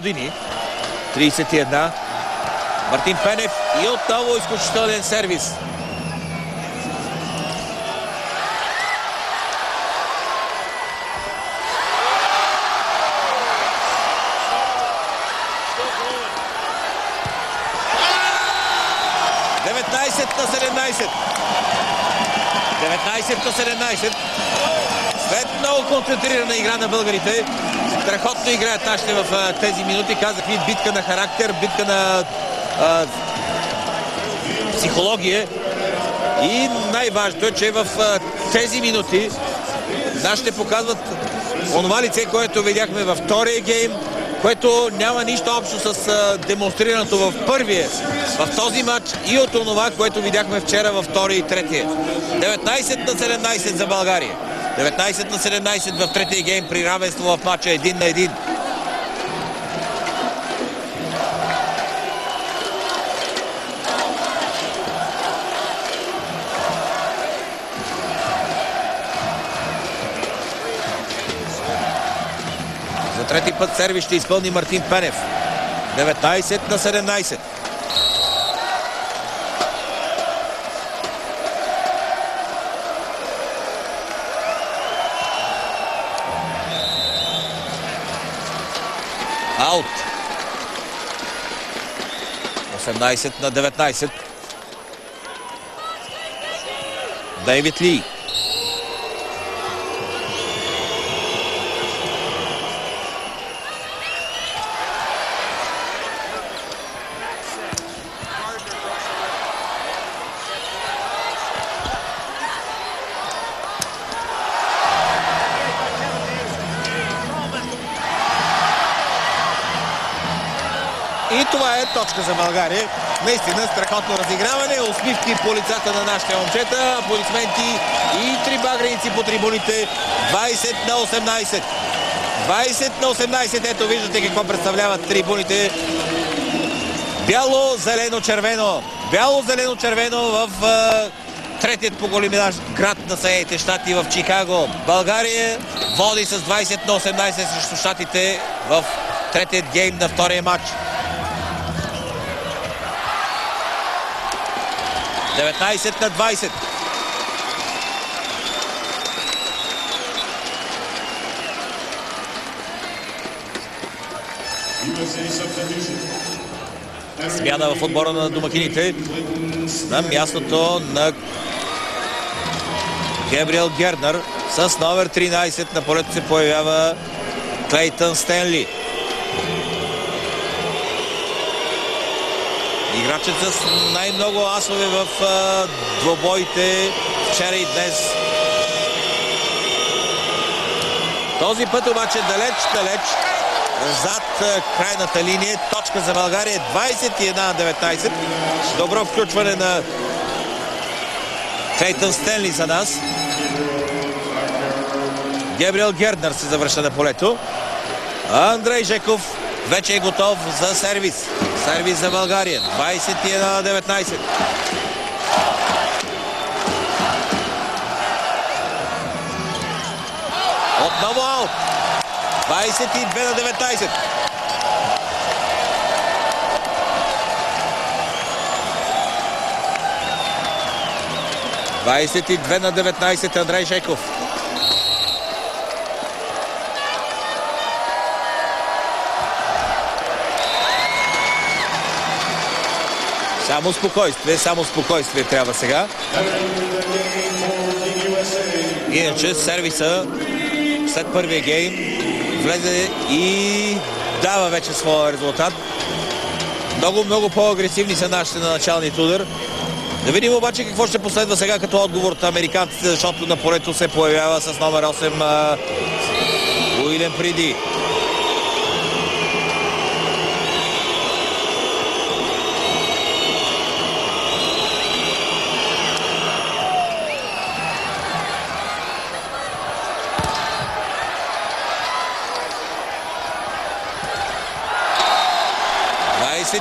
години. 31. Мартин Пенев и отново изключителен сервис. На 17. 19 на 17. След много концентрирана игра на българите. Страхотно играят нашите в тези минути. Казах ви, битка на характер, битка на психология. И най-важното е, че в тези минути нашите показват онова лице, което видяхме във втория гейм, което няма нищо общо с демонстрираното в първия, в този матч и от онова, което видяхме вчера във втория и третия. 19 на 17 за България. 19 на 17 в третия гейм при равенство в матча 1 на 1. За трети път сервис ще изпълни Мартин Пенев. 19 на 17. Аут. 18 на 19. Дейвид Ли. И това е точка за България. Наистина страхотно разиграване, усмивки по лицата на нашите момчета, аплодисменти и три багреници по трибуните. 20 на 18. 20 на 18. Ето виждате какво представляват трибуните. Бяло-зелено-червено. Бяло-зелено-червено в третият по големина град на Съединените щати в Чикаго. България води с 20 на 18 срещу щатите в третият гейм на втория матч. 19 на 20. Смяна в отбора на домакините на мястото на Гебриел Гернер с номер 13. На полето се появява Клейтън Стенли. Играчът с най-много асове в двобоите вчера и днес. Този път обаче далеч зад крайната линия. Точка за България 21 на 19. Добро включване на Клейтън Стенли за нас. Гебриел Гернер се завръща на полето. Андрей Жеков вече е готов за сервис. Сервис за България. 21 на 19. Отново аут. 22 на 19. Двадесет и две на 19. Андрей Жеков. Само спокойствие трябва сега. Иначе сервиса след първия гейм влезе и дава вече своя резултат. Много по-агресивни са нашите на началният удар. Да видим обаче какво ще последва сега като отговор от американците, защото на полето се появява с номер 8 Уилям Приди.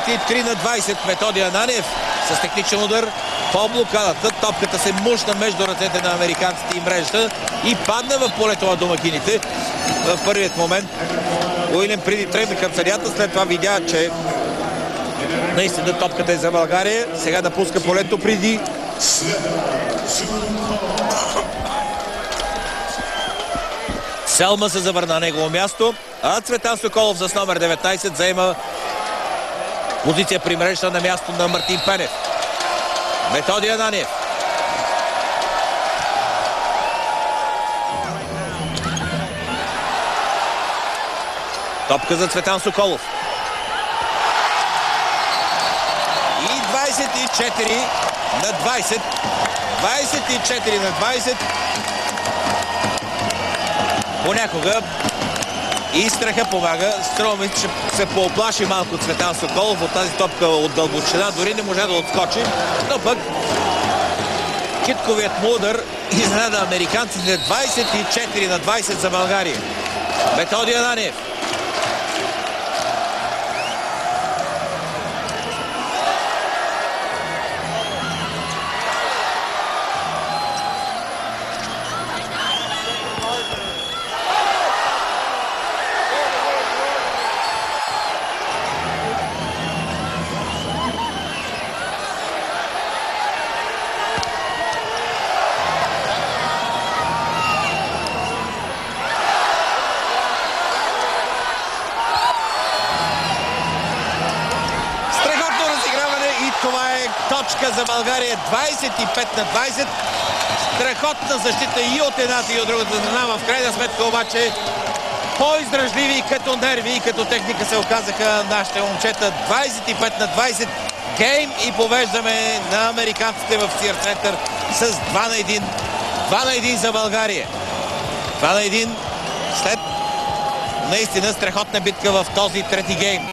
И 3 на 20. Методи Ананиев с техничен удар по блокадата. Топката се мушна между ръцете на американците и мрежата и падна в полето на домакините в първият момент. Уилям преди тръгна към съдията, след това видя, че наистина топката е за България. Сега да пуска полето преди. Селма се завърна на негово място, а Цветан Соколов с номер 19 заема позиция при мрежата на място на Мартин Пенев. Методи Ананиев. Топка за Цветан Соколов. И 24 на 20. 24 на 20. Понякога и страха помага. Струва ми, че се пооплаши малко Цветан Соколов от тази топка от дълбочина. Дори не може да отскочи. Но пък китковият му удар изненада американците. 24 на 20 за България. Методи Ананиев. Това е точка за България. 25 на 20. Страхотна защита и от едната и от другата страна. В крайна сметка обаче по-издръжливи като нерви и като техника се оказаха нашите момчета. 25 на 20. Гейм и повеждаме на американците в Сир Център с 2 на 1. 2 на 1 за България. 2 на 1 след наистина страхотна битка в този трети гейм.